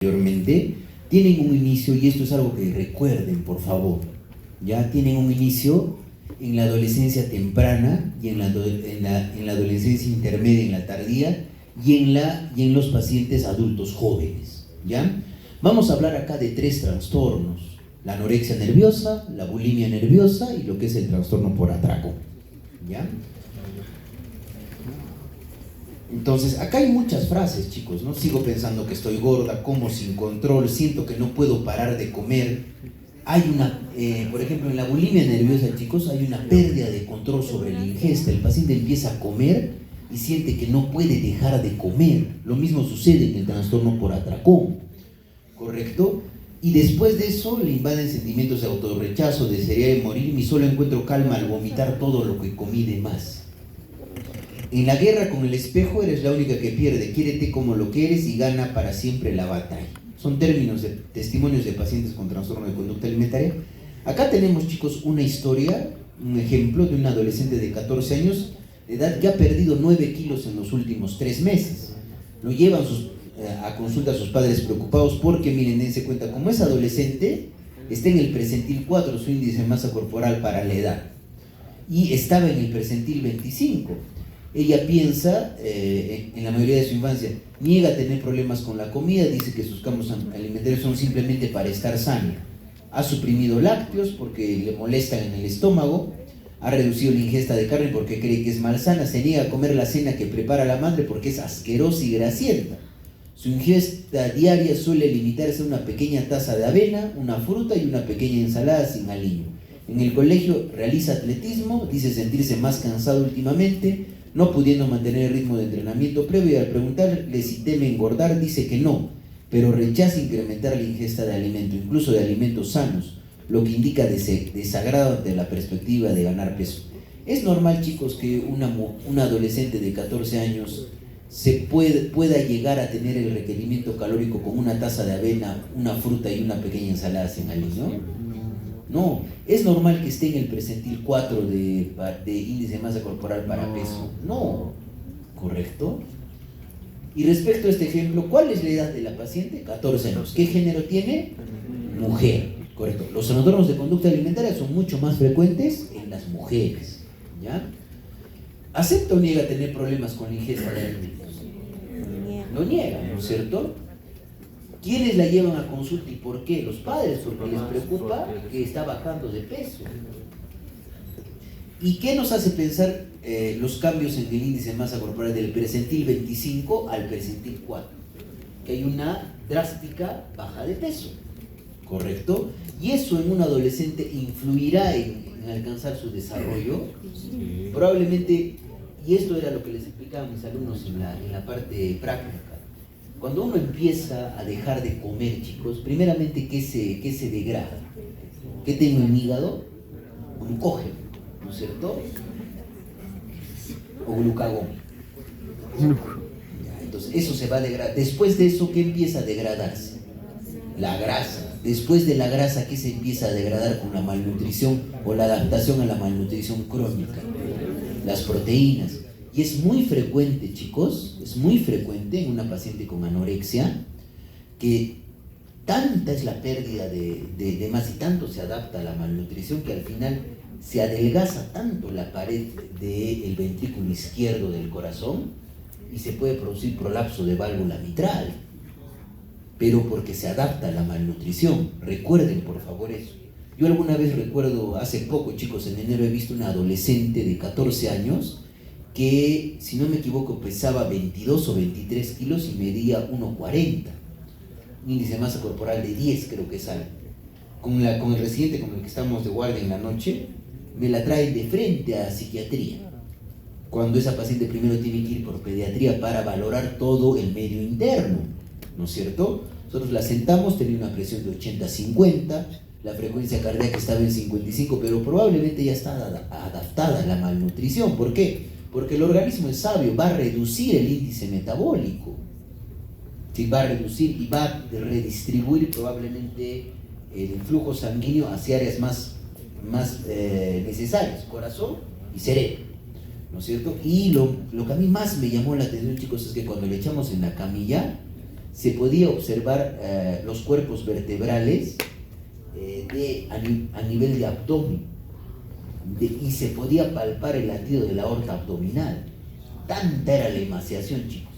anteriormente, tienen un inicio, y esto es algo que recuerden, por favor, ya tienen un inicio en la adolescencia temprana y en la adolescencia intermedia, en la tardía y en los pacientes adultos jóvenes, ¿ya? Vamos a hablar acá de 3 trastornos: la anorexia nerviosa, la bulimia nerviosa y lo que es el trastorno por atraco, ¿ya? Entonces, acá hay muchas frases, chicos, ¿no? Sigo pensando que estoy gorda, como sin control, siento que no puedo parar de comer. Hay una, por ejemplo, en la bulimia nerviosa, chicos, hay una pérdida de control sobre la ingesta. El paciente empieza a comer y siente que no puede dejar de comer. Lo mismo sucede en el trastorno por atracón, ¿correcto? Y después de eso le invaden sentimientos de autorrechazo, desearía morirme y solo encuentro calma al vomitar todo lo que comí de más. En la guerra con el espejo eres la única que pierde, quiérete como lo que eres y gana para siempre la batalla. Son testimonios de pacientes con trastorno de conducta alimentaria. Acá tenemos, chicos, una historia, un ejemplo de un adolescente de 14 años de edad que ha perdido 9 kilos en los últimos 3 meses. Lo llevan a consulta a sus padres preocupados porque, miren, dense cuenta, como es adolescente, está en el percentil 4, su índice de masa corporal para la edad, y estaba en el percentil 25. Ella piensa, en la mayoría de su infancia, niega tener problemas con la comida, dice que sus cambios alimentarios son simplemente para estar sana. Ha suprimido lácteos porque le molestan en el estómago, ha reducido la ingesta de carne porque cree que es malsana, se niega a comer la cena que prepara la madre porque es asquerosa y grasienta. Su ingesta diaria suele limitarse a una pequeña taza de avena, una fruta y una pequeña ensalada sin aliño. En el colegio realiza atletismo, dice sentirse más cansado últimamente, no pudiendo mantener el ritmo de entrenamiento previo, y al preguntarle si teme engordar, dice que no, pero rechaza incrementar la ingesta de alimento, incluso de alimentos sanos, lo que indica desagrado ante la perspectiva de ganar peso. Es normal, chicos, que una adolescente de 14 años pueda llegar a tener el requerimiento calórico con una taza de avena, una fruta y una pequeña ensalada sin aliño. No, es normal que esté en el percentil 4 de índice de masa corporal para peso. No, ¿correcto? Y respecto a este ejemplo, ¿cuál es la edad de la paciente? 14 años. ¿Qué género tiene? Mujer, correcto. Los trastornos de conducta alimentaria son mucho más frecuentes en las mujeres, ¿ya? ¿Acepta o niega tener problemas con la ingesta de alimentos? Lo niega, ¿no es cierto? ¿Quiénes la llevan a consulta y por qué? Los padres, porque les preocupa que está bajando de peso. ¿Y qué nos hace pensar los cambios en el índice de masa corporal del percentil 25 al percentil 4? Que hay una drástica baja de peso, ¿correcto? Y eso en un adolescente influirá en alcanzar su desarrollo. Probablemente, y esto era lo que les explicaba a mis alumnos en la parte práctica. Cuando uno empieza a dejar de comer, chicos, primeramente, ¿qué se degrada? ¿Qué tengo en mi hígado? Glucógeno, ¿no es cierto? O glucagón. Entonces, eso se va a degradar. Después de eso, ¿qué empieza a degradarse? La grasa. Después de la grasa, ¿qué se empieza a degradar con la malnutrición o la adaptación a la malnutrición crónica? Las proteínas. Y es muy frecuente, chicos, es muy frecuente en una paciente con anorexia que tanta es la pérdida de masa y tanto se adapta a la malnutrición que al final se adelgaza tanto la pared del ventrículo izquierdo del corazón y se puede producir prolapso de válvula mitral, pero porque se adapta a la malnutrición. Recuerden, por favor, eso. Yo alguna vez recuerdo, hace poco, chicos, en enero he visto una adolescente de 14 años que, si no me equivoco, pesaba 22 o 23 kilos y medía 1,40. Un índice de masa corporal de 10, creo que sale. Con el residente con el que estamos de guardia en la noche, me la traen de frente a psiquiatría. Cuando esa paciente primero tiene que ir por pediatría para valorar todo el medio interno, ¿no es cierto? Nosotros la sentamos, tenía una presión de 80-50, la frecuencia cardíaca estaba en 55, pero probablemente ya está adaptada a la malnutrición. ¿Por qué? Porque el organismo es sabio, va a reducir el índice metabólico, ¿sí? Va a reducir y va a redistribuir probablemente el flujo sanguíneo hacia áreas más necesarias, corazón y cerebro, ¿no es cierto? Y lo que a mí más me llamó la atención, chicos, es que cuando le echamos en la camilla, se podía observar los cuerpos vertebrales a nivel de abdomen y se podía palpar el latido de la aorta abdominal. Tanta era la emaciación, chicos.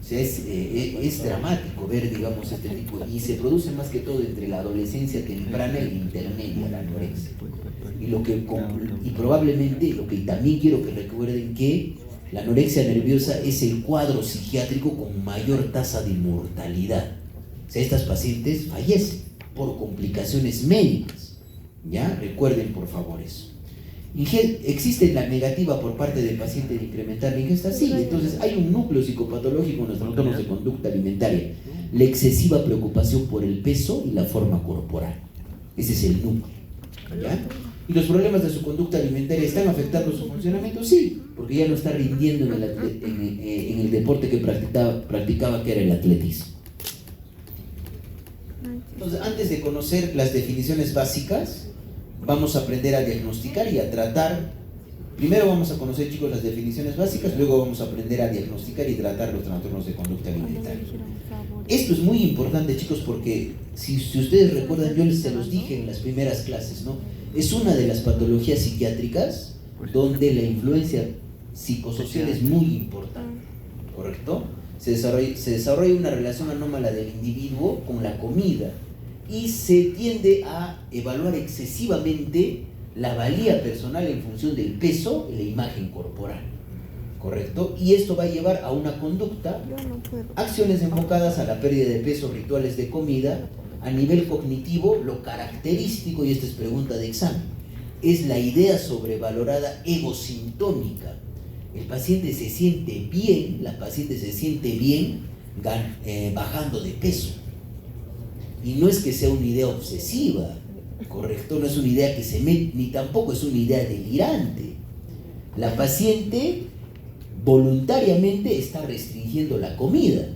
O sea, es dramático ver, digamos, este tipo, y se produce más que todo entre la adolescencia temprana y la intermedia, la anorexia. Y probablemente, lo que también quiero que recuerden, que la anorexia nerviosa es el cuadro psiquiátrico con mayor tasa de mortalidad. O sea, estas pacientes fallecen por complicaciones médicas. ¿Ya? Recuerden, por favor, eso. ¿Existe la negativa por parte del paciente de incrementar la ingesta? Sí, entonces hay un núcleo psicopatológico en los trastornos de conducta alimentaria. La excesiva preocupación por el peso y la forma corporal. Ese es el núcleo. ¿Ya? ¿Y los problemas de su conducta alimentaria están afectando su funcionamiento? Sí, porque ya no está rindiendo en el deporte que practicaba, que era el atletismo. Entonces, antes de conocer las definiciones básicas, vamos a aprender a diagnosticar y a tratar. Primero vamos a conocer, chicos, las definiciones básicas, luego vamos a aprender a diagnosticar y tratar los trastornos de conducta alimentaria. Esto es muy importante, chicos, porque si ustedes recuerdan, yo se los dije en las primeras clases, ¿no? Es una de las patologías psiquiátricas donde la influencia psicosocial es muy importante, ¿correcto? Se desarrolla una relación anómala del individuo con la comida y se tiende a evaluar excesivamente la valía personal en función del peso y la imagen corporal, ¿correcto? Y esto va a llevar a una conducta, acciones enfocadas a la pérdida de peso, rituales de comida. A nivel cognitivo, lo característico, y esta es pregunta de examen, es la idea sobrevalorada egosintónica. El paciente se siente bien, la paciente se siente bien bajando de peso. Y no es que sea una idea obsesiva, ¿correcto? No es una idea que se mete, ni tampoco es una idea delirante. La paciente voluntariamente está restringiendo la comida.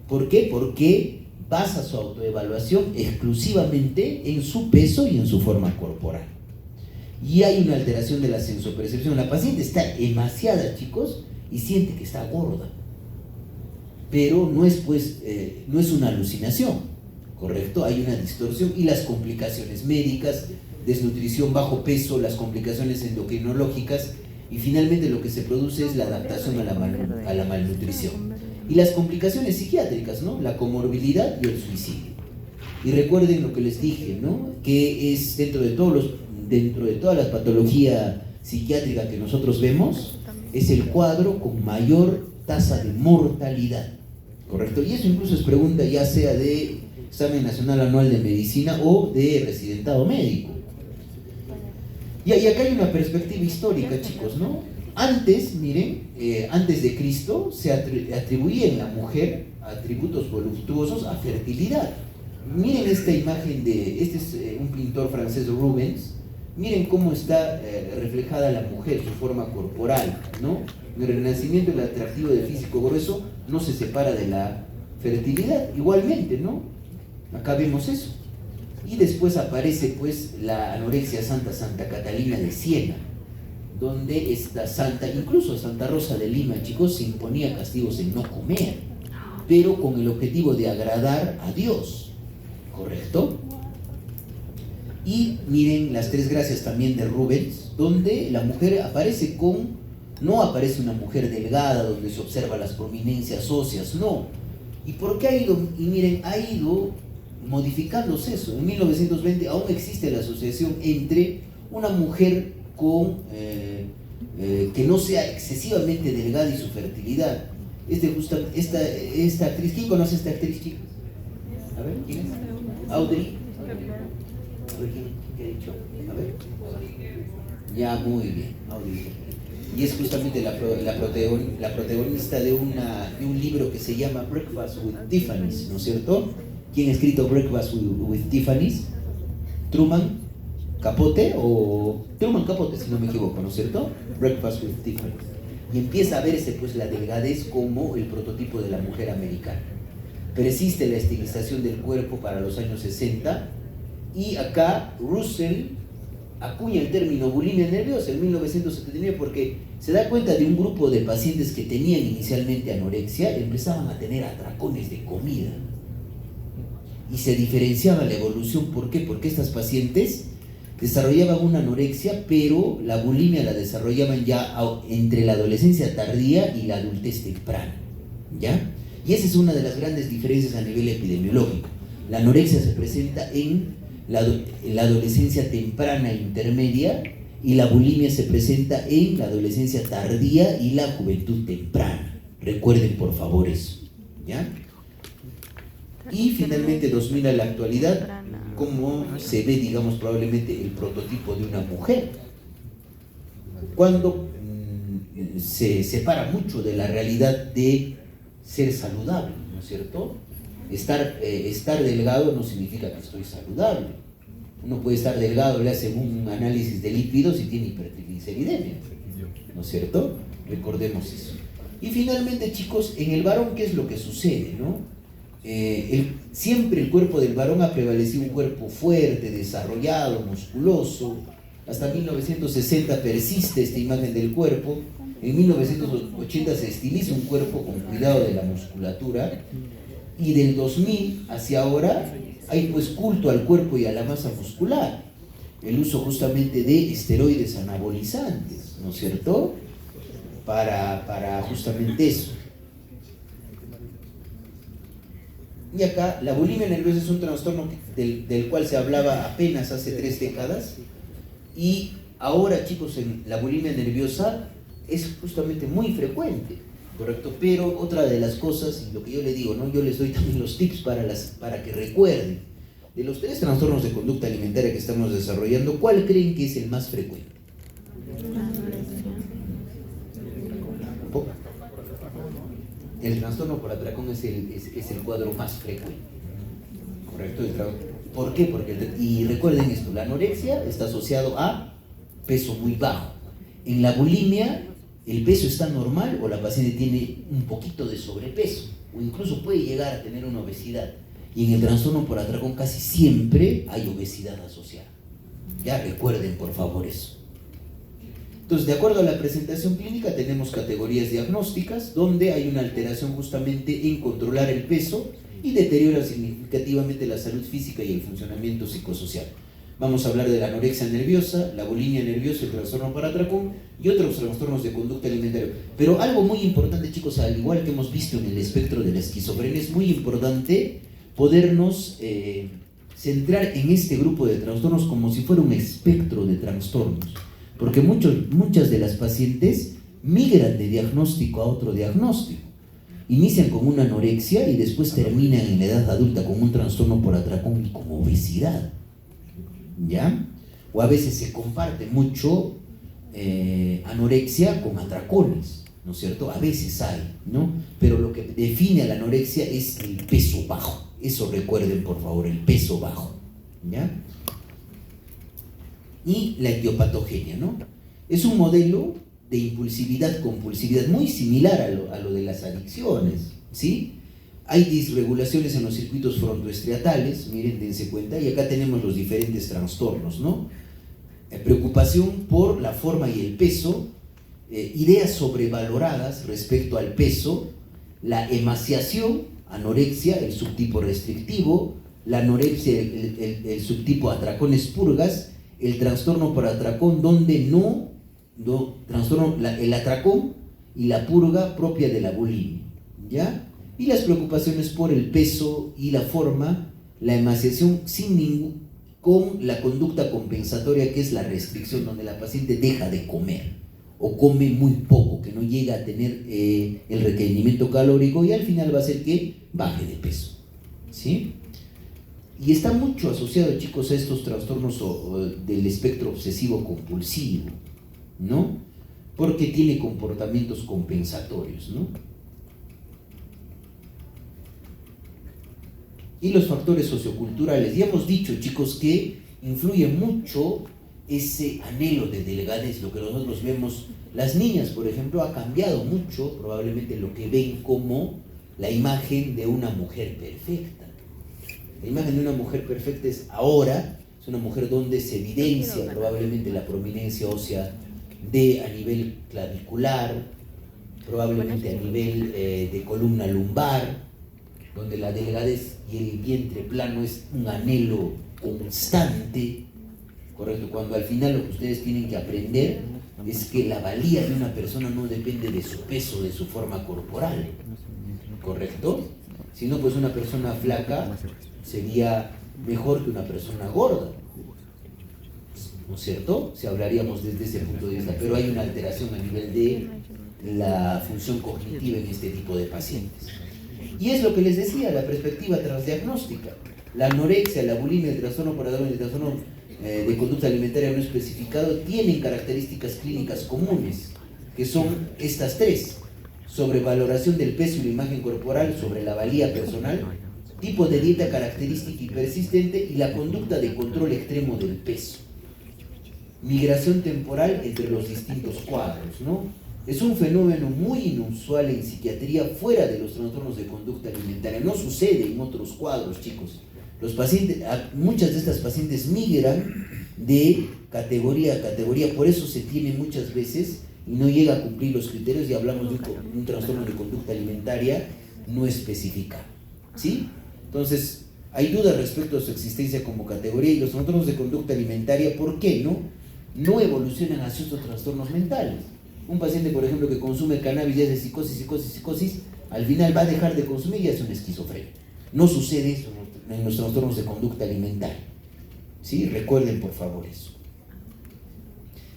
¿Por qué? Porque basa su autoevaluación exclusivamente en su peso y en su forma corporal. Y hay una alteración de la sensopercepción. La paciente está emaciada, chicos, y siente que está gorda. Pero no es, no es una alucinación, ¿correcto? Hay una distorsión y las complicaciones médicas, desnutrición, bajo peso, las complicaciones endocrinológicas, y finalmente lo que se produce es la adaptación a la malnutrición. Y las complicaciones psiquiátricas, ¿no? La comorbilidad y el suicidio. Y recuerden lo que les dije, ¿no? Que es dentro de toda la patología psiquiátrica que nosotros vemos, es el cuadro con mayor tasa de mortalidad, ¿correcto? Y eso incluso es pregunta ya sea de examen nacional anual de medicina o de residentado médico. Y acá hay una perspectiva histórica, chicos, ¿no? Antes, miren, antes de Cristo se atribuía en la mujer atributos voluptuosos a fertilidad. Miren esta imagen este es un pintor francés, Rubens. Miren cómo está reflejada la mujer, su forma corporal, ¿no? El renacimiento, el atractivo del físico grueso no se separa de la fertilidad, igualmente, ¿no? Acá vemos eso. Y después aparece pues la anorexia Santa Catalina de Siena, donde esta santa, incluso Santa Rosa de Lima, chicos, se imponía castigos en no comer, pero con el objetivo de agradar a Dios, ¿correcto? Y miren las tres gracias también de Rubens, donde la mujer aparece no aparece una mujer delgada donde se observa las prominencias óseas, no. ¿Y por qué ha ido? Y miren, ha ido modificándose eso. En 1920 aún existe la asociación entre una mujer que no sea excesivamente delgada y su fertilidad. Esta actriz, ¿quién conoce a esta actriz, chicos? A ver, ¿quién es? Audrey. A ver, ¿quién ha dicho? A ver. Ya, muy bien, Audrey. Y es justamente la protagonista de un libro que se llama Breakfast with Tiffany's, ¿no es cierto? ¿Quién ha escrito Breakfast with Tiffany's? Truman Capote, si no me equivoco, ¿no es cierto? Breakfast with Tiffany's. Y empieza a verse pues la delgadez como el prototipo de la mujer americana. Persiste la estilización del cuerpo para los años 60 y acá Russell acuña el término bulimia nerviosa en 1979 porque se da cuenta de un grupo de pacientes que tenían inicialmente anorexia, empezaban a tener atracones de comida. Y se diferenciaba la evolución. ¿Por qué? Porque estas pacientes desarrollaban una anorexia, pero la bulimia la desarrollaban ya entre la adolescencia tardía y la adultez temprana, ¿ya? Y esa es una de las grandes diferencias a nivel epidemiológico. La anorexia se presenta en la adolescencia temprana e intermedia, y la bulimia se presenta en la adolescencia tardía y la juventud temprana. Recuerden por favor eso, ¿ya? Y finalmente 2000 a la actualidad, cómo se ve, digamos, probablemente el prototipo de una mujer, cuando se separa mucho de la realidad de ser saludable, ¿no es cierto? Estar delgado no significa que estoy saludable. Uno puede estar delgado, le hacen un análisis de lípidos y tiene hipertrigliceridemia, ¿no es cierto? Recordemos eso. Y finalmente, chicos, en el varón, ¿qué es lo que sucede, no? Siempre el cuerpo del varón ha prevalecido un cuerpo fuerte, desarrollado, musculoso. Hasta 1960 persiste esta imagen del cuerpo. En 1980 se estiliza un cuerpo con cuidado de la musculatura. Y del 2000 hacia ahora hay pues culto al cuerpo y a la masa muscular. El uso justamente de esteroides anabolizantes, ¿no es cierto? Para justamente eso. Y acá, la bulimia nerviosa es un trastorno del cual se hablaba apenas hace 3 décadas, y ahora, chicos, en la bulimia nerviosa es justamente muy frecuente, ¿correcto? Pero otra de las cosas, y lo que yo le digo, ¿no? Yo les doy también los tips para que recuerden, de los 3 trastornos de conducta alimentaria que estamos desarrollando, ¿cuál creen que es el más frecuente? El trastorno por atracón es el cuadro más frecuente, ¿correcto? ¿Por qué? Y recuerden esto, la anorexia está asociado a peso muy bajo. En la bulimia, el peso está normal o la paciente tiene un poquito de sobrepeso, o incluso puede llegar a tener una obesidad. Y en el trastorno por atracón casi siempre hay obesidad asociada. Ya recuerden por favor eso. Entonces, de acuerdo a la presentación clínica, tenemos categorías diagnósticas donde hay una alteración justamente en controlar el peso y deteriora significativamente la salud física y el funcionamiento psicosocial. Vamos a hablar de la anorexia nerviosa, la bulimia nerviosa, el trastorno por atracón y otros trastornos de conducta alimentaria. Pero algo muy importante, chicos, al igual que hemos visto en el espectro de la esquizofrenia, es muy importante podernos centrar en este grupo de trastornos como si fuera un espectro de trastornos. Porque muchas de las pacientes migran de diagnóstico a otro diagnóstico. Inician con una anorexia y después terminan en la edad adulta con un trastorno por atracón y con obesidad, ¿ya? O a veces se comparte mucho anorexia con atracones, ¿no es cierto? A veces hay, ¿no? Pero lo que define a la anorexia es el peso bajo. Eso recuerden, por favor, el peso bajo, ¿ya? Y la etiopatogenia, ¿no? Es un modelo de impulsividad, compulsividad, muy similar a lo de las adicciones, ¿sí? Hay disregulaciones en los circuitos frontoestriatales, miren, dense cuenta, y acá tenemos los diferentes trastornos, ¿no? Preocupación por la forma y el peso, ideas sobrevaloradas respecto al peso, la emaciación, anorexia, el subtipo restrictivo, la anorexia, el subtipo atracones purgas, el trastorno por atracón donde el atracón y la purga propia de la bulimia, ¿ya? Y las preocupaciones por el peso y la forma, la emaciación con la conducta compensatoria, que es la restricción, donde la paciente deja de comer o come muy poco, que no llega a tener el requerimiento calórico, y al final va a hacer que baje de peso, ¿sí? Y está mucho asociado, chicos, a estos trastornos del espectro obsesivo-compulsivo, ¿no? Porque tiene comportamientos compensatorios, ¿no? Y los factores socioculturales. Ya hemos dicho, chicos, que influye mucho ese anhelo de delgadez, lo que nosotros vemos. Las niñas, por ejemplo, ha cambiado mucho, probablemente, lo que ven como la imagen de una mujer perfecta. La imagen de una mujer perfecta es ahora Es una mujer donde se evidencia probablemente la prominencia ósea a nivel clavicular, probablemente a nivel de columna lumbar, donde la delgadez y el vientre plano es un anhelo constante, ¿correcto? Cuando al final lo que ustedes tienen que aprender es que la valía de una persona no depende de su peso, de su forma corporal, ¿correcto? Si no, pues una persona flaca sería mejor que una persona gorda, ¿no es cierto? Si hablaríamos desde ese punto de vista, pero hay una alteración a nivel de la función cognitiva en este tipo de pacientes. Y es lo que les decía, la perspectiva transdiagnóstica. La anorexia, la bulimia, el trastorno por atracón y el trastorno de conducta alimentaria no especificado tienen características clínicas comunes, que son estas tres: sobrevaloración del peso y la imagen corporal, sobre la valía personal, tipo de dieta característica y persistente, y la conducta de control extremo del peso. Migración temporal entre los distintos cuadros, ¿no? Es un fenómeno muy inusual en psiquiatría fuera de los trastornos de conducta alimentaria. No sucede en otros cuadros, chicos. Los pacientes, muchas de estas pacientes migran de categoría a categoría, por eso se tiene muchas veces y no llega a cumplir los criterios y hablamos de un trastorno de conducta alimentaria no especificado, ¿sí? Entonces, hay dudas respecto a su existencia como categoría, y los trastornos de conducta alimentaria, ¿por qué no evolucionan hacia otros trastornos mentales? Un paciente, por ejemplo, que consume cannabis y hace psicosis, al final va a dejar de consumir y hace una esquizofrenia. No sucede eso en los trastornos de conducta alimentaria, ¿sí? Recuerden, por favor, eso.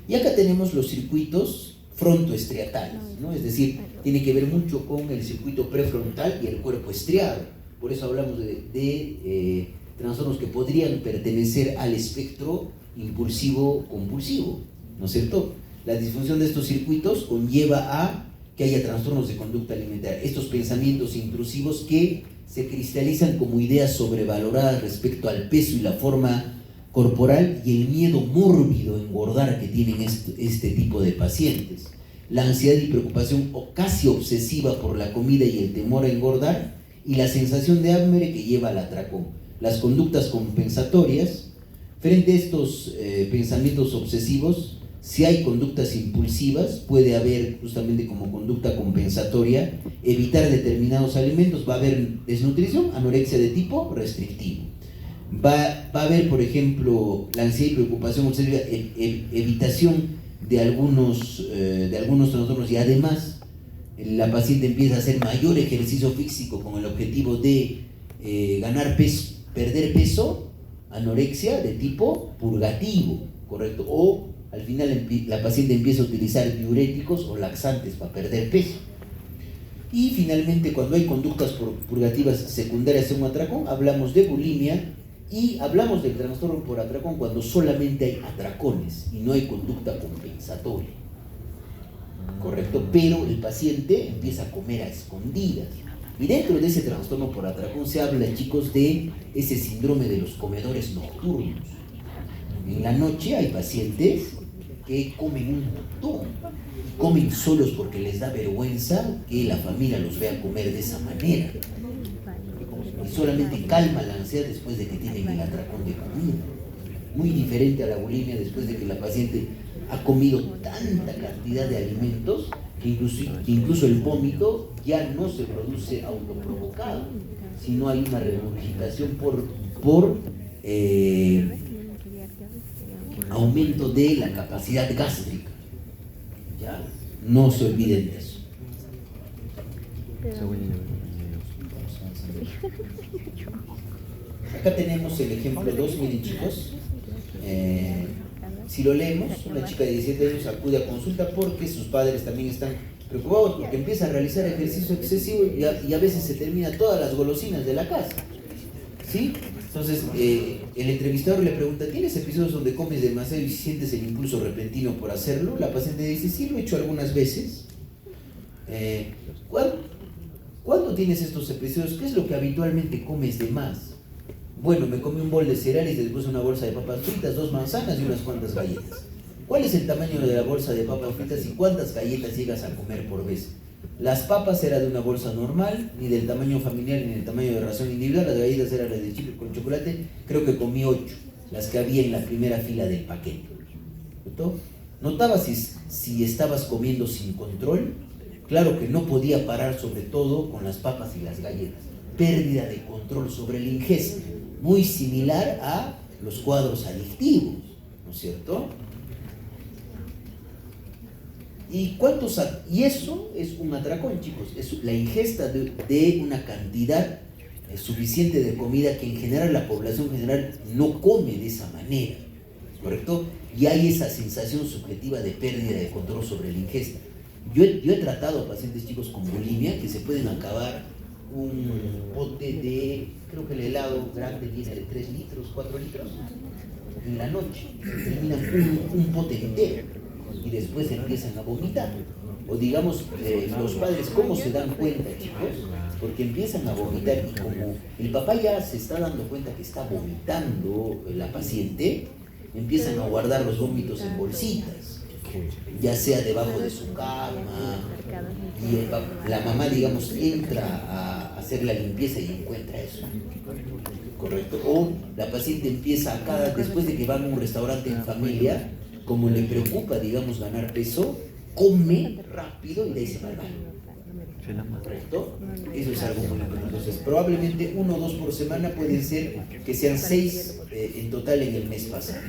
Y acá tenemos los circuitos frontoestriatales, ¿no? Es decir, tiene que ver mucho con el circuito prefrontal y el cuerpo estriado. Por eso hablamos de trastornos que podrían pertenecer al espectro impulsivo-compulsivo, ¿no es cierto? La disfunción de estos circuitos conlleva a que haya trastornos de conducta alimentaria. Estos pensamientos intrusivos que se cristalizan como ideas sobrevaloradas respecto al peso y la forma corporal, y el miedo mórbido a engordar que tienen este tipo de pacientes. La ansiedad y preocupación casi obsesiva por la comida y el temor a engordar, y la sensación de hambre que lleva al atracón. Las conductas compensatorias. Frente a estos pensamientos obsesivos, si hay conductas impulsivas, puede haber justamente como conducta compensatoria evitar determinados alimentos. Va a haber desnutrición, anorexia de tipo restrictivo. Va a haber, por ejemplo, la ansiedad y preocupación obsesiva, evitación de algunos trastornos, y además la paciente empieza a hacer mayor ejercicio físico con el objetivo de ganar peso, perder peso, anorexia de tipo purgativo, ¿correcto? O al final la paciente empieza a utilizar diuréticos o laxantes para perder peso. Y finalmente, cuando hay conductas purgativas secundarias a un atracón, hablamos de bulimia, y hablamos del trastorno por atracón cuando solamente hay atracones y no hay conducta compensatoria, ¿correcto? Pero el paciente empieza a comer a escondidas. Y dentro de ese trastorno por atracón se habla, chicos, de ese síndrome de los comedores nocturnos. En la noche hay pacientes que comen un montón, comen solos porque les da vergüenza que la familia los vea comer de esa manera, y solamente calma la ansiedad después de que tienen el atracón de comida. Muy diferente a la bulimia, después de que la paciente ha comido tanta cantidad de alimentos que incluso el vómito ya no se produce autoprovocado, sino hay una regurgitación por aumento de la capacidad gástrica. ¿Ya? No se olviden de eso. Acá tenemos el ejemplo 2, miren, chicos. Si lo leemos, una chica de 17 años acude a consulta porque sus padres también están preocupados porque empieza a realizar ejercicio excesivo y a veces se termina todas las golosinas de la casa, ¿sí? Entonces el entrevistador le pregunta: ¿tienes episodios donde comes demasiado y sientes el impulso repentino por hacerlo? La paciente dice: sí, lo he hecho algunas veces. ¿Cuándo tienes estos episodios? ¿Qué es lo que habitualmente comes de más? Bueno, me comí un bol de cereales, después una bolsa de papas fritas, 2 manzanas y unas cuantas galletas. ¿Cuál es el tamaño de la bolsa de papas fritas y cuántas galletas llegas a comer por vez? Las papas eran de una bolsa normal, ni del tamaño familiar ni del tamaño de ración individual. Las galletas eran de chip con chocolate, creo que comí 8. las que había en la primera fila del paquete. ¿Cierto? ¿Notabas si estabas comiendo sin control? Claro que no podía parar, sobre todo con las papas y las galletas. Pérdida de control sobre la ingesta, muy similar a los cuadros adictivos, ¿no es cierto? Y eso es un atracón, chicos, es la ingesta de una cantidad suficiente de comida que en general la población general no come de esa manera, ¿correcto? Y hay esa sensación subjetiva de pérdida de control sobre la ingesta. Yo he tratado a pacientes chicos con bulimia que se pueden acabar un bote de, creo que el helado grande viene de 3 litros, 4 litros, en la noche, terminan un bote entero y después empiezan a vomitar. O digamos, los padres, ¿cómo se dan cuenta, chicos? Porque empiezan a vomitar y como el papá ya se está dando cuenta que está vomitando la paciente, empiezan a guardar los vómitos en bolsitas, ya sea debajo de su cama, y la mamá, digamos, entra a hacer la limpieza y encuentra eso, ¿correcto? O la paciente empieza después de que va a un restaurante en familia, como le preocupa, digamos, ganar peso, come rápido y de ahí se va al baño. ¿Correcto? Eso es algo muy importante. Entonces, probablemente 1 o 2 por semana, pueden ser que sean 6 en total en el mes pasado.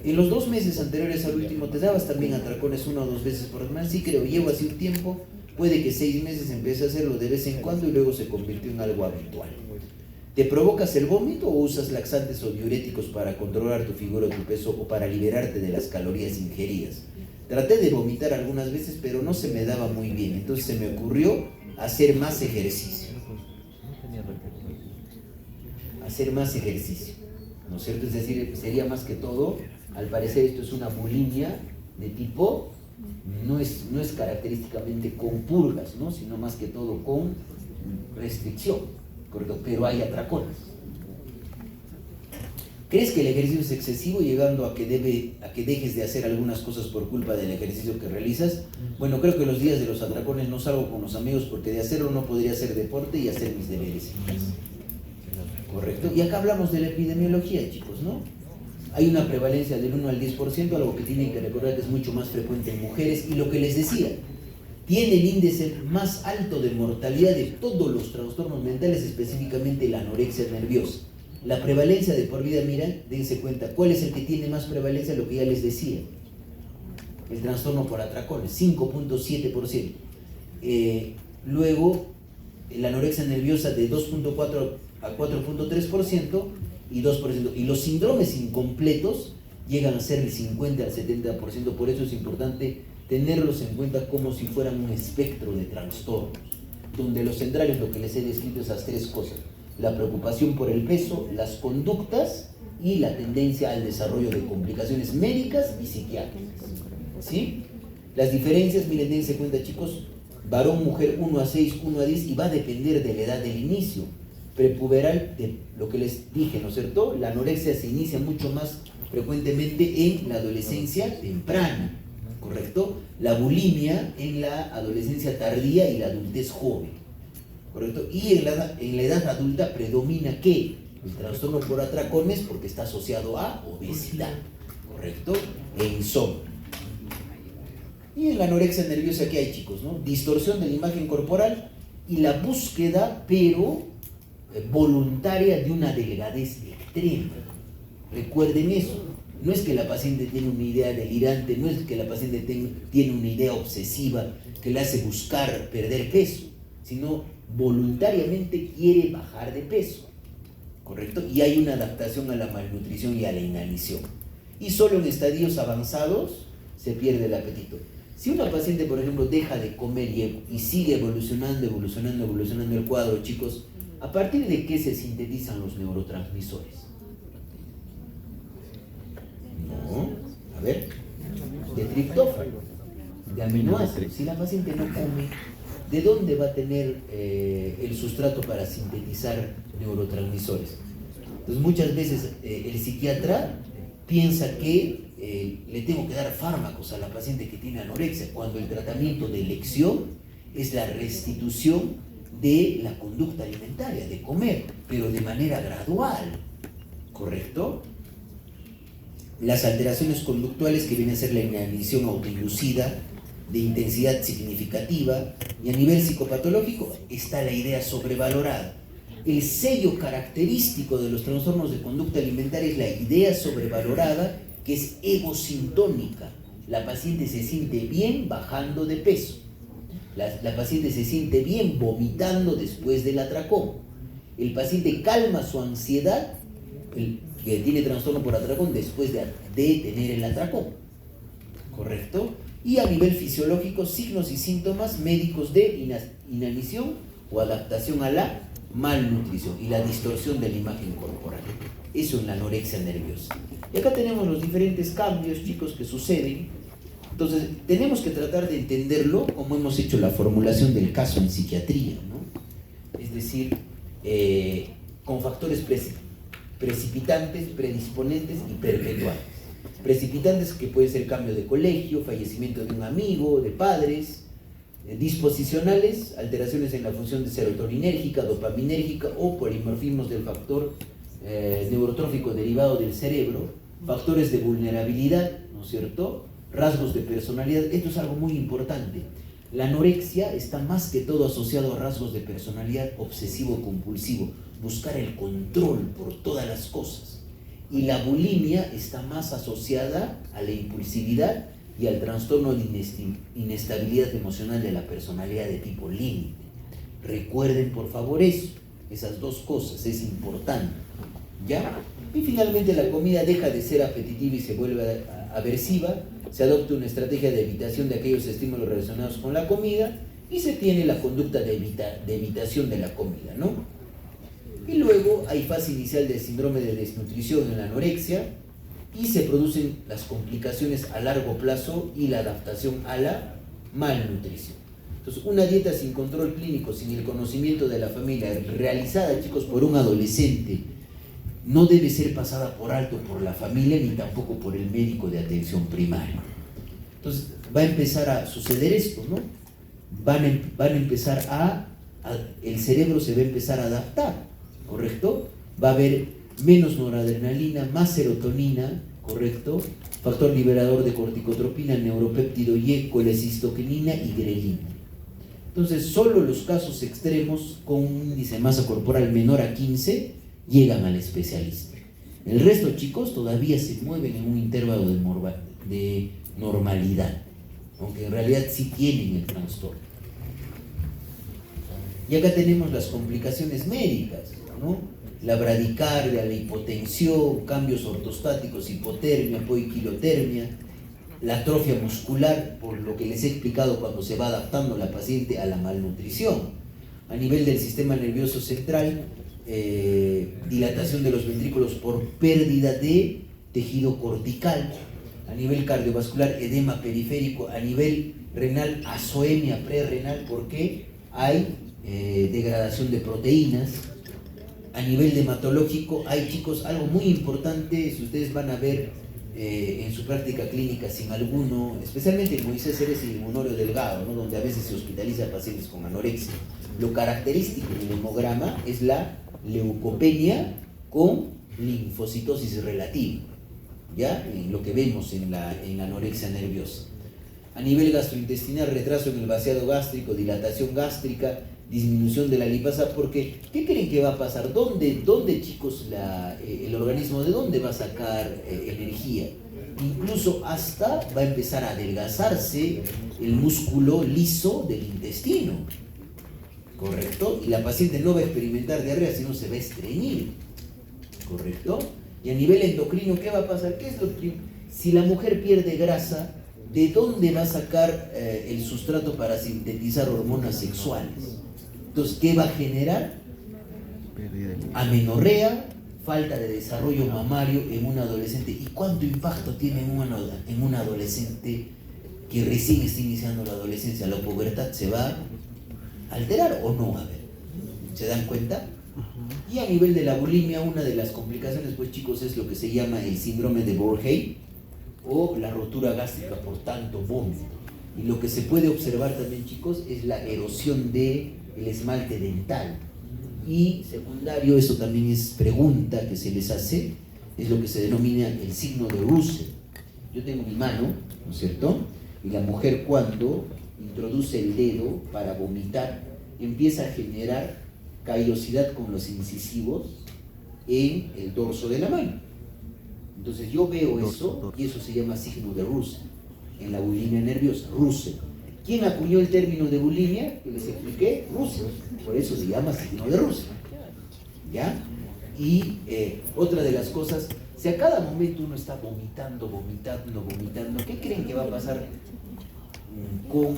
En los 2 meses anteriores al último, ¿te dabas también atracones 1 o 2 veces por semana? Sí, creo, llevo así un tiempo. Puede que 6 meses empecé a hacerlo de vez en cuando y luego se convirtió en algo habitual. ¿Te provocas el vómito o usas laxantes o diuréticos para controlar tu figura o tu peso o para liberarte de las calorías ingeridas? Traté de vomitar algunas veces, pero no se me daba muy bien. Entonces se me ocurrió hacer más ejercicio. Hacer más ejercicio, ¿no es cierto? Es decir, sería más que todo, al parecer esto es una bulimia de tipo, no es característicamente con purgas, ¿no? Sino más que todo con restricción, ¿correcto? Pero hay atracones. ¿Crees que el ejercicio es excesivo llegando a que dejes de hacer algunas cosas por culpa del ejercicio que realizas? Bueno, creo que los días de los atracones no salgo con los amigos porque de hacerlo no podría hacer deporte y hacer mis deberes. ¿Correcto? Y acá hablamos de la epidemiología, chicos, ¿no? Hay una prevalencia del 1 al 10%, algo que tienen que recordar que es mucho más frecuente en mujeres, y lo que les decía, tiene el índice más alto de mortalidad de todos los trastornos mentales, específicamente la anorexia nerviosa. La prevalencia de por vida, miren, dense cuenta, ¿cuál es el que tiene más prevalencia? Lo que ya les decía, el trastorno por atracones, 5.7%. Luego, la anorexia nerviosa de 2.4 a 4.3% y 2%. Y los síndromes incompletos llegan a ser el 50 al 70%. Por eso es importante tenerlos en cuenta como si fueran un espectro de trastornos, donde los centrales, lo que les he descrito, esas 3 cosas: la preocupación por el peso, las conductas y la tendencia al desarrollo de complicaciones médicas y psiquiátricas. ¿Sí? Las diferencias, miren, dense cuenta, chicos, varón, mujer, 1 a 6, 1 a 10, y va a depender de la edad del inicio. Prepuberal, de lo que les dije, ¿no es cierto? La anorexia se inicia mucho más frecuentemente en la adolescencia temprana, ¿correcto? La bulimia en la adolescencia tardía y la adultez joven, ¿correcto? Y en la edad adulta predomina ¿qué? El trastorno por atracones, porque está asociado a obesidad, ¿correcto? E insomnio. Y en la anorexia nerviosa, ¿qué hay, chicos? ¿No? Distorsión de la imagen corporal y la búsqueda, pero voluntaria, de una delgadez extrema. Recuerden eso. No es que la paciente tiene una idea delirante, no es que la paciente tiene una idea obsesiva que le hace buscar perder peso, sino voluntariamente quiere bajar de peso, ¿correcto? Y hay una adaptación a la malnutrición y a la inanición. Y solo en estadios avanzados se pierde el apetito. Si una paciente, por ejemplo, deja de comer y sigue evolucionando el cuadro, chicos, ¿a partir de qué se sintetizan los neurotransmisores? No, a ver, de triptófano, de aminoácidos. Si la paciente no come, ¿de dónde va a tener el sustrato para sintetizar neurotransmisores? Entonces muchas veces el psiquiatra piensa que le tengo que dar fármacos a la paciente que tiene anorexia, cuando el tratamiento de elección es la restitución de la conducta alimentaria, de comer, pero de manera gradual, ¿correcto? las alteraciones conductuales que viene a ser la inanición autoinducida de intensidad significativa, y a nivel psicopatológico está la idea sobrevalorada. El sello característico de los trastornos de conducta alimentaria es la idea sobrevalorada, que es egosintónica. La paciente se siente bien bajando de peso. La paciente se siente bien vomitando después del atracón. El paciente calma su ansiedad, el que tiene trastorno por atracón, después de tener el atracón. ¿Correcto? Y a nivel fisiológico, signos y síntomas médicos de inanición o adaptación a la malnutrición y la distorsión de la imagen corporal. Eso en la anorexia nerviosa. Y acá tenemos los diferentes cambios, chicos, que suceden. Entonces, tenemos que tratar de entenderlo como hemos hecho la formulación del caso en psiquiatría, ¿no? Es decir, con factores precipitantes, predisponentes y perpetuantes. Precipitantes que puede ser cambio de colegio, fallecimiento de un amigo, de padres. Disposicionales, alteraciones en la función de serotoninérgica, dopaminérgica o polimorfismos del factor neurotrófico derivado del cerebro. Factores de vulnerabilidad, ¿no es cierto? Rasgos de personalidad. Esto es algo muy importante. La anorexia está más que todo asociado a rasgos de personalidad obsesivo-compulsivo, buscar el control por todas las cosas. Y la bulimia está más asociada a la impulsividad y al trastorno de inestabilidad emocional de la personalidad de tipo límite. Recuerden por favor eso, esas dos cosas, es importante, ¿ya? Y finalmente la comida deja de ser apetitiva y se vuelve aversiva, se adopta una estrategia de evitación de aquellos estímulos relacionados con la comida y se tiene la conducta de evitación de la comida, ¿no? Y luego hay fase inicial del síndrome de desnutrición en la anorexia y se producen las complicaciones a largo plazo y la adaptación a la malnutrición. Entonces, una dieta sin control clínico, sin el conocimiento de la familia, realizada, chicos, por un adolescente, no debe ser pasada por alto por la familia ni tampoco por el médico de atención primaria. Entonces, va a empezar a suceder esto, ¿no? Van a empezar el cerebro se va a empezar a adaptar, ¿correcto? Va a haber menos noradrenalina, más serotonina, ¿correcto? Factor liberador de corticotropina, neuropéptido Y, colecistoquinina y grelina. Entonces, solo los casos extremos con un índice de masa corporal menor a 15 llegan al especialista. El resto, chicos, todavía se mueven en un intervalo de normalidad, aunque en realidad sí tienen el trastorno. Y acá tenemos las complicaciones médicas, ¿no? La bradicardia, la hipotensión, cambios ortostáticos, hipotermia, poiquilotermia, la atrofia muscular, por lo que les he explicado cuando se va adaptando la paciente a la malnutrición. A nivel del sistema nervioso central, dilatación de los ventrículos por pérdida de tejido cortical. A nivel cardiovascular, edema periférico. A nivel renal, azoemia prerrenal, porque hay degradación de proteínas. A nivel hematológico, hay, chicos, algo muy importante, si ustedes van a ver en su práctica clínica, sin alguno, especialmente en Moisés Ceres y el Honorio Delgado, ¿no? Donde a veces se hospitaliza a pacientes con anorexia. Lo característico en el hemograma es la leucopenia con linfocitosis relativa, ¿ya? En lo que vemos en la anorexia nerviosa. A nivel gastrointestinal, retraso en el vaciado gástrico, dilatación gástrica, disminución de la lipasa, porque ¿qué creen que va a pasar? ¿Dónde chicos, el organismo, de dónde va a sacar energía? Incluso hasta va a empezar a adelgazarse el músculo liso del intestino, ¿correcto? Y la paciente no va a experimentar diarrea, sino se va a estreñir, ¿correcto? Y a nivel endocrino, ¿qué va a pasar? ¿Qué es lo que, si la mujer pierde grasa, ¿de dónde va a sacar el sustrato para sintetizar hormonas sexuales? Entonces, ¿qué va a generar? Amenorrea, falta de desarrollo mamario en un adolescente. ¿Y cuánto impacto tiene en un adolescente que recién está iniciando la adolescencia? ¿La pubertad se va a alterar o no? A ver, ¿se dan cuenta? Y a nivel de la bulimia, una de las complicaciones, pues chicos, es lo que se llama el síndrome de Borgey o la rotura gástrica por tanto vómito. Y lo que se puede observar también, chicos, es la erosión del esmalte dental. Y secundario, eso también es pregunta que se les hace, es lo que se denomina el signo de Russell. Yo tengo mi mano, ¿no es cierto? Y la mujer, cuando introduce el dedo para vomitar, empieza a generar callosidad con los incisivos en el dorso de la mano. Entonces yo veo eso y eso se llama signo de Russell. En la bulimia nerviosa, Russell. ¿Quién acuñó el término de bulimia? Que les expliqué, Russell. Por eso se llama signo de Russell. ¿Ya? Y otra de las cosas, si a cada momento uno está vomitando, ¿qué creen que va a pasar con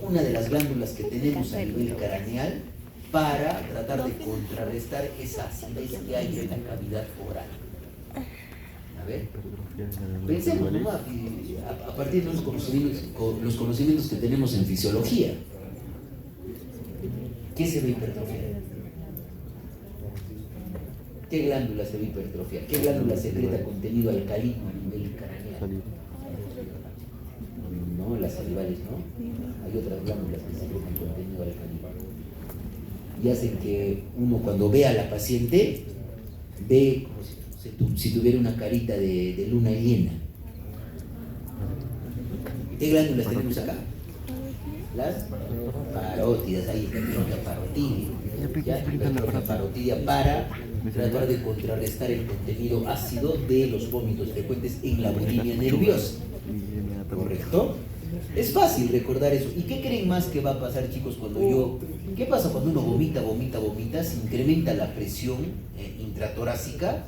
una de las glándulas que tenemos a nivel craneal para tratar de contrarrestar esa acidez que hay en la cavidad oral? A ver, pensemos nomás, a partir de los conocimientos que tenemos en fisiología, ¿qué se va a hipertrofiar? ¿Qué glándula se va a hipertrofiar? ¿Qué glándula secreta contenido alcalino a nivel craneal? No, las salivales, ¿no? Hay otras glándulas que secretan contenido alcalino y hacen que uno, cuando ve a la paciente, ve como si tuviera una carita de luna llena. ¿Qué glándulas tenemos acá? Las parótidas, ahí la parotidia. La parotidia para tratar de contrarrestar el contenido ácido de los vómitos frecuentes en la bulimia nerviosa. ¿Correcto? Es fácil recordar eso. ¿Y qué creen más que va a pasar, chicos, ¿qué pasa cuando uno vomita? Se incrementa la presión intratorácica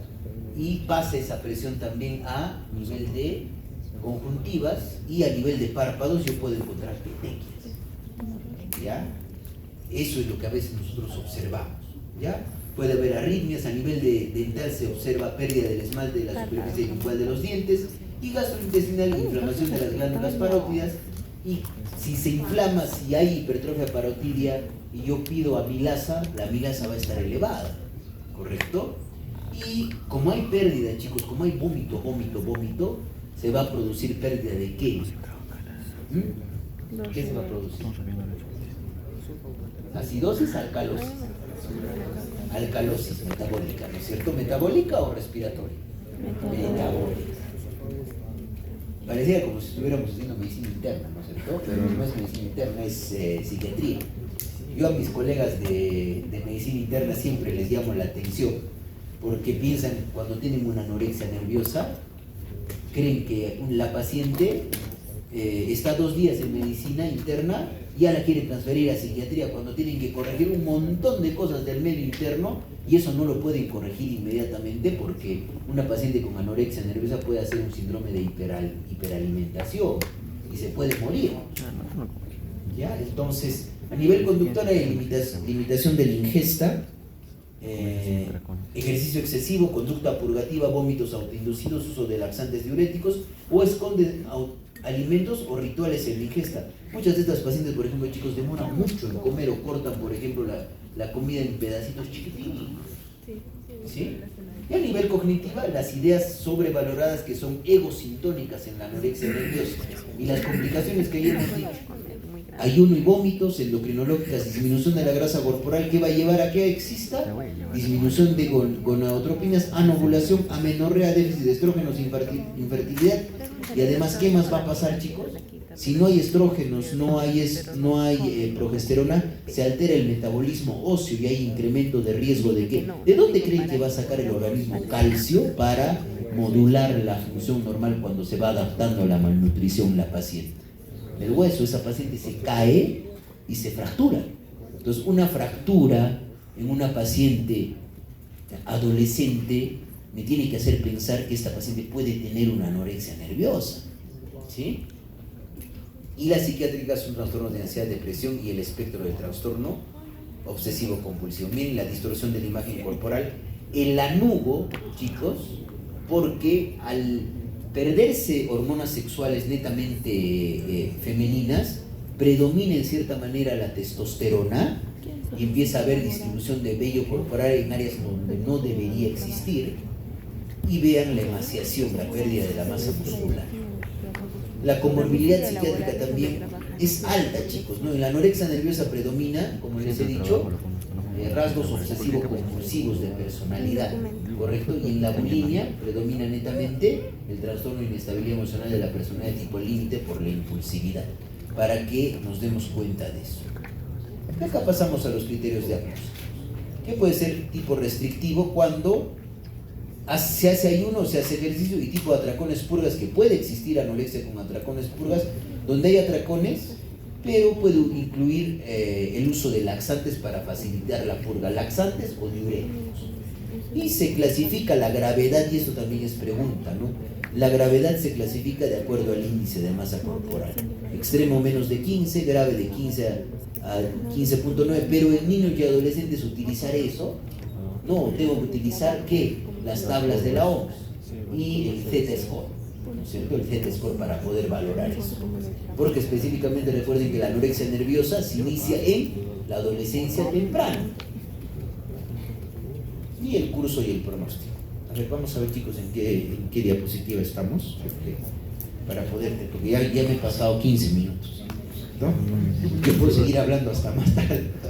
y pasa esa presión también a nivel de conjuntivas y a nivel de párpados. Yo puedo encontrar petequias. ¿Ya? Eso es lo que a veces nosotros observamos. ¿Ya? Puede haber arritmias, a nivel dental se observa pérdida del esmalte de la superficie lingual de los dientes y gastrointestinal, inflamación de las glándulas parótidas. Y si se inflama, si hay hipertrofia parotidia y yo pido amilasa, la amilasa va a estar elevada, ¿correcto? Y como hay pérdida, chicos, como hay vómito, se va a producir pérdida de ¿qué? ¿Qué se va a producir? Acidosis, alcalosis. Alcalosis metabólica, ¿no es cierto? ¿Metabólica o respiratoria? Metabólica. Parecía como si estuviéramos haciendo medicina interna, ¿no es cierto? Pero no es medicina interna, es psiquiatría. Yo a mis colegas de medicina interna siempre les llamo la atención, porque piensan, cuando tienen una anorexia nerviosa, creen que la paciente está 2 días en medicina interna, ya la quiere transferir a psiquiatría, cuando tienen que corregir un montón de cosas del medio interno, y eso no lo pueden corregir inmediatamente porque una paciente con anorexia nerviosa puede hacer un síndrome de hiperalimentación y se puede morir. ¿Ya? Entonces, a nivel conductual hay limitación de la ingesta, ejercicio excesivo, conducta purgativa, vómitos autoinducidos, uso de laxantes diuréticos o esconden alimentos o rituales en la ingesta. Muchas de estas pacientes, por ejemplo, chicos, demoran mucho en comer o cortan, por ejemplo, la comida en pedacitos chiquititos. ¿Sí? Y a nivel cognitiva, las ideas sobrevaloradas que son egosintónicas en la anorexia nerviosa y las complicaciones que ya hemos dicho. Ayuno y vómitos, endocrinológicas, disminución de la grasa corporal, que va a llevar a que exista disminución de gonadotropinas, anovulación, amenorrea, déficit de estrógenos, infertilidad. Y además, ¿qué más va a pasar, chicos? Si no hay estrógenos, no hay progesterona, se altera el metabolismo óseo y hay incremento de riesgo de ¿qué? ¿De dónde creen que va a sacar el organismo calcio para modular la función normal cuando se va adaptando a la malnutrición la paciente? El hueso, esa paciente se cae y se fractura. Entonces, una fractura en una paciente adolescente me tiene que hacer pensar que esta paciente puede tener una anorexia nerviosa. ¿Sí? Y las psiquiátricas son trastornos de ansiedad, depresión y el espectro del trastorno obsesivo-compulsivo. Miren la distorsión de la imagen corporal, el anugo, chicos, porque al perderse hormonas sexuales netamente femeninas, predomina en cierta manera la testosterona y empieza a haber distribución de vello corporal en áreas donde no debería existir, y vean la emaciación, la pérdida de la masa muscular. La comorbilidad psiquiátrica también es alta, chicos, ¿no? En la anorexia nerviosa predomina, como les he dicho, rasgos obsesivo-compulsivos de personalidad, ¿correcto? Y en la bulimia predomina netamente el trastorno de inestabilidad emocional de la personalidad de tipo límite por la impulsividad, para que nos demos cuenta de eso. Acá pasamos a los criterios diagnósticos. ¿Qué puede ser tipo restrictivo? Cuando se hace ayuno, se hace ejercicio, y tipo atracones purgas, que puede existir anorexia con atracones purgas, donde hay atracones, pero puede incluir el uso de laxantes para facilitar la purga, laxantes o diuréticos. Y se clasifica la gravedad, y esto también es pregunta, ¿no? La gravedad se clasifica de acuerdo al índice de masa corporal. Extremo menos de 15, grave de 15 a 15.9, pero en niños y adolescentes utilizar eso, no, tengo que utilizar ¿qué? Las tablas de la OMS y el Z-score, ¿no es cierto? El Z-score para poder valorar eso. Porque específicamente recuerden que la anorexia nerviosa se inicia en la adolescencia temprana. Y el curso y el pronóstico. A ver, vamos a ver, chicos, en qué diapositiva estamos. Para poderte, porque ya me he pasado 15 minutos, ¿no? Yo puedo seguir hablando hasta más tarde.